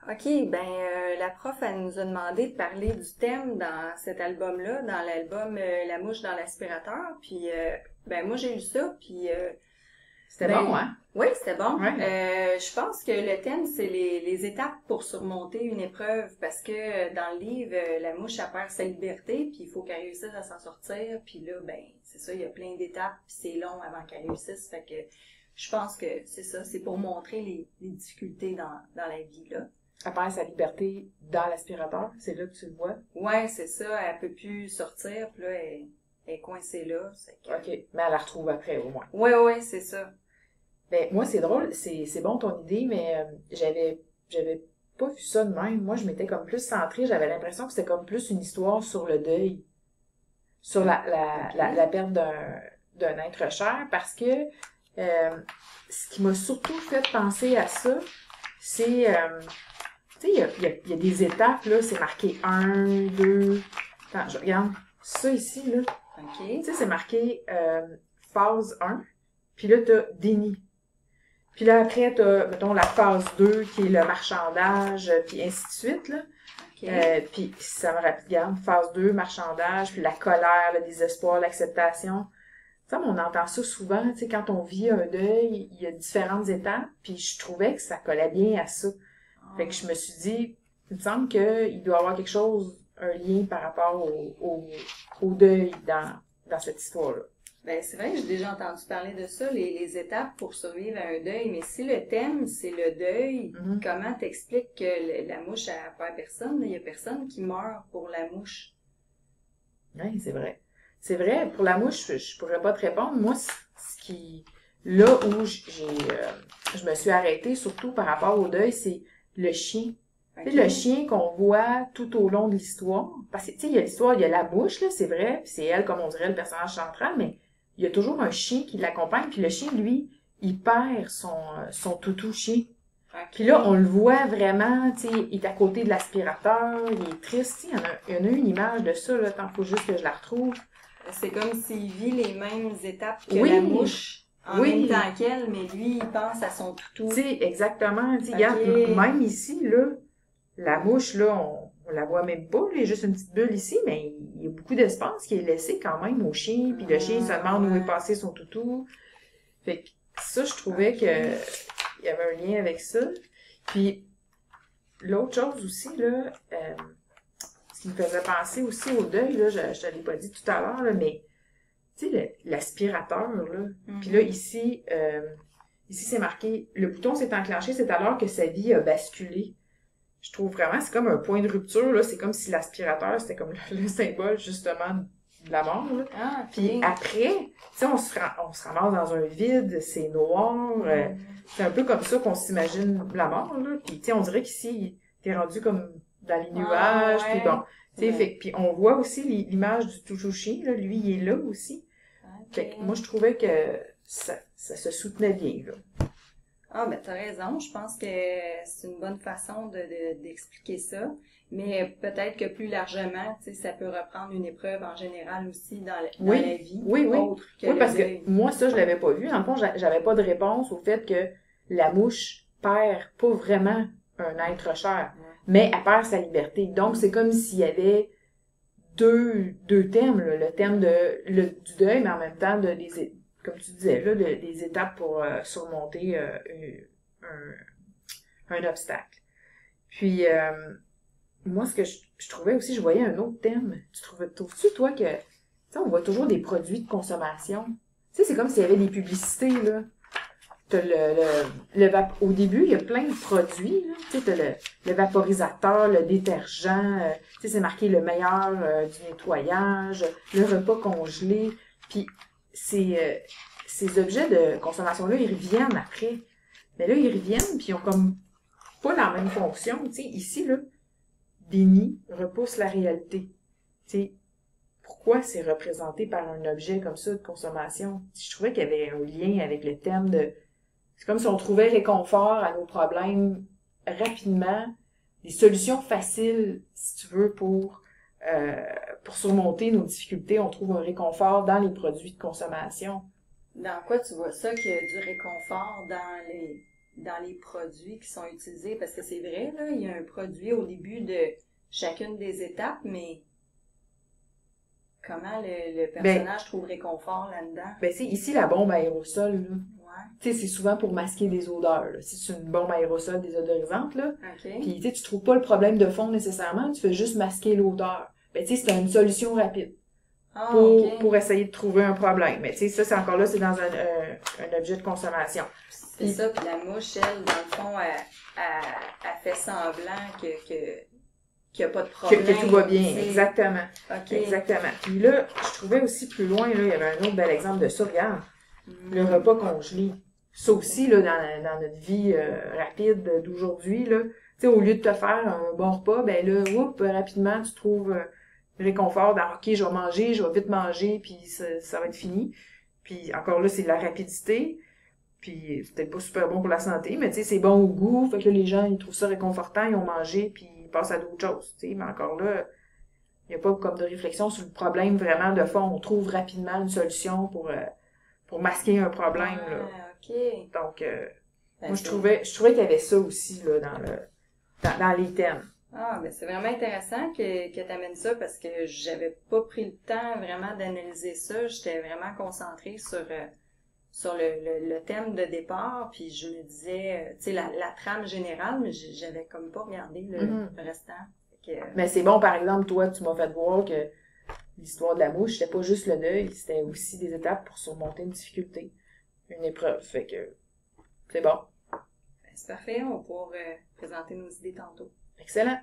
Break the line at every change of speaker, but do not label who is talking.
OK, la prof, elle nous a demandé de parler du thème dans cet album-là, dans l'album La mouche dans l'aspirateur. Puis, moi, j'ai lu ça, puis,
C'était bon, hein?
oui, c'était bon.
Ouais.
Je pense que le thème, c'est les étapes pour surmonter une épreuve, parce que dans le livre, la mouche, elle perd sa liberté, puis il faut qu'elle réussisse à s'en sortir. Puis là, c'est ça, il y a plein d'étapes, puis c'est long avant qu'elle réussisse. Fait que je pense que c'est ça, c'est pour montrer les difficultés dans la vie, là.
Elle perd sa liberté dans l'aspirateur, c'est là que tu le vois.
Ouais, c'est ça, elle peut plus sortir, puis là, elle est coincée là.
OK, mais elle la retrouve après, au moins.
Ouais, c'est ça.
Ben, moi, c'est drôle, c'est bon ton idée, mais j'avais pas vu ça de même. Moi, je m'étais comme plus centrée, j'avais l'impression que c'était comme plus une histoire sur le deuil, sur la perte d'un être cher, parce que ce qui m'a surtout fait penser à ça, c'est, tu sais, il y a des étapes, là, c'est marqué 1, 2, attends, je regarde ça ici, là.
OK.
Tu sais, c'est marqué phase 1, puis là, t'as déni. Puis là, après, t'as, mettons, la phase 2, qui est le marchandage, puis ainsi de suite, là.
OK.
Puis ça me rappelle, regarde, phase 2, marchandage, puis la colère, le désespoir, l'acceptation. Tu sais, on entend ça souvent, tu sais, quand on vit un deuil, il y a différentes étapes, puis je trouvais que ça collait bien à ça. Fait que je me suis dit, il me semble qu'il doit y avoir quelque chose, un lien par rapport au deuil dans cette histoire-là.
C'est vrai que j'ai déjà entendu parler de ça, les étapes pour survivre à un deuil, mais si le thème, c'est le deuil,
Mhm.
comment t'expliques que la mouche, elle perd personne? Il y a personne qui meurt pour la mouche.
Oui, c'est vrai. C'est vrai, pour la mouche, je pourrais pas te répondre. Moi, ce qui, là où je me suis arrêtée, surtout par rapport au deuil, c'est le chien. Tu sais, le chien qu'on voit tout au long de l'histoire. Parce que, tu sais, il y a l'histoire, il y a la mouche, là, c'est vrai, puis c'est elle, comme on dirait, le personnage central, mais il y a toujours un chien qui l'accompagne, puis le chien, lui, il perd son toutou chien. Puis là, on le voit vraiment, tu sais, il est à côté de l'aspirateur, il est triste, tu sais, il y en a une image de ça, là, tant faut juste que je la retrouve.
C'est comme s'il vit les mêmes étapes que
Oui,
la mouche en
oui.
même temps qu'elle, mais lui, il pense à son toutou.
Tu sais, exactement, tu sais,
Ok.
regarde, même ici, là, la mouche, là, on la voit même pas, il y a juste une petite bulle ici, mais il y a beaucoup d'espace qui est laissé quand même au chien, puis le chien, il se demande où est passé son toutou. Fait que ça, je trouvais que il y avait un lien avec ça. Puis, l'autre chose aussi, là, ce qui me faisait penser aussi au deuil, là, je te l'ai pas dit tout à l'heure, là, mais, tu sais, l'aspirateur, là. Puis là, ici, c'est marqué, le bouton s'est enclenché, c'est alors que sa vie a basculé. Je trouve vraiment, c'est comme un point de rupture, là. C'est comme si l'aspirateur, c'était comme le symbole, justement, de la mort, là.
Ah,
Puis après, tu sais, on se ramasse dans un vide, c'est noir. C'est un peu comme ça qu'on s'imagine la mort, là. Puis, tu sais, on dirait qu'ici, t'es rendu comme dans les nuages, puis bon. Tu sais, puis on voit aussi l'image du touchouchi, là. Lui, il est là aussi. Fait que moi, je trouvais que ça se soutenait bien, là.
Ah, t'as raison. Je pense que c'est une bonne façon d'expliquer ça. Mais peut-être que plus largement, tu sais, ça peut reprendre une épreuve en général aussi dans la vie.
Oui,
autre que
parce que moi, ça, je l'avais pas vu. Dans le fond, j'avais pas de réponse au fait que la mouche perd pas vraiment un être cher, mais elle perd sa liberté. Donc, c'est comme s'il y avait deux thèmes, là. Le thème du deuil, mais en même temps comme tu disais, là, des étapes pour surmonter un obstacle. Puis, moi, ce que je trouvais aussi, je voyais un autre thème. Trouves-tu, toi, que, tu sais, on voit toujours des produits de consommation. Tu sais, c'est comme s'il y avait des publicités, là. T'as au début, il y a plein de produits, là. Tu sais, t'as le vaporisateur, le détergent, tu sais, c'est marqué le meilleur du nettoyage, le repas congelé. Puis, ces objets de consommation-là, ils reviennent après. Mais là, ils reviennent, puis ils ont comme pas la même fonction. Tu sais, ici, là, déni repousse la réalité. Tu sais, pourquoi c'est représenté par un objet comme ça de consommation? Je trouvais qu'il y avait un lien avec le thème de... C'est comme si on trouvait réconfort à nos problèmes rapidement, des solutions faciles, si tu veux, pour surmonter nos difficultés. On trouve un réconfort dans les produits de consommation.
Dans quoi tu vois ça, qu'il y a du réconfort dans les produits qui sont utilisés, parce que c'est vrai, là, il y a un produit au début de chacune des étapes, mais comment le personnage trouve réconfort là-dedans?
Ben, tu sais, ici, la bombe à aérosol, là,
Ouais,
tu sais, c'est souvent pour masquer des odeurs, là. Si c'est une bombe à aérosol désodorisante, là,
ok.
puis tu sais, tu trouves pas le problème de fond nécessairement, tu fais juste masquer l'odeur. Ben, tu sais, c'est une solution rapide
Ah, ok.
pour essayer de trouver un problème. Mais tu sais, ça, c'est encore là, c'est dans un objet de consommation.
C'est ça, puis la mouche, elle, dans le fond, elle fait semblant qu'il n'y a pas de problème.
Que tout va bien,
tu sais.
exactement.
Ok.
Exactement. Puis là, je trouvais aussi plus loin, là, il y avait un autre bel exemple de ça, regarde, le
Mm.
repas congelé. Ça aussi, là, dans notre vie rapide d'aujourd'hui, là, tu sais, au lieu de te faire un bon repas, ben là, rapidement, tu trouves le réconfort dans, OK, je vais manger, je vais vite manger, puis ça va être fini. Puis encore là, c'est de la rapidité. Puis c'est peut-être pas super bon pour la santé, mais tu sais, c'est bon au goût. Fait que là, les gens, ils trouvent ça réconfortant, ils ont mangé, puis ils passent à d'autres choses, tu sais. Mais encore là, il n'y a pas comme de réflexion sur le problème vraiment de fond. On trouve rapidement une solution pour masquer un problème, là.
Ah, ok.
Donc,
Ben,
moi, je trouvais qu'il y avait ça aussi, là, dans les thèmes.
Ah, ben c'est vraiment intéressant que tu amènes ça parce que j'avais pas pris le temps vraiment d'analyser ça. J'étais vraiment concentrée sur le thème de départ, puis je me disais, tu sais, la trame générale, mais j'avais comme pas regardé le restant. Fait que,
Mais c'est bon, par exemple, toi, tu m'as fait voir que l'histoire de la mouche, c'était pas juste le deuil, c'était aussi des étapes pour surmonter une difficulté, une épreuve. Fait que c'est bon.
ben, c'est parfait, on va pouvoir présenter nos idées tantôt.
Excellent.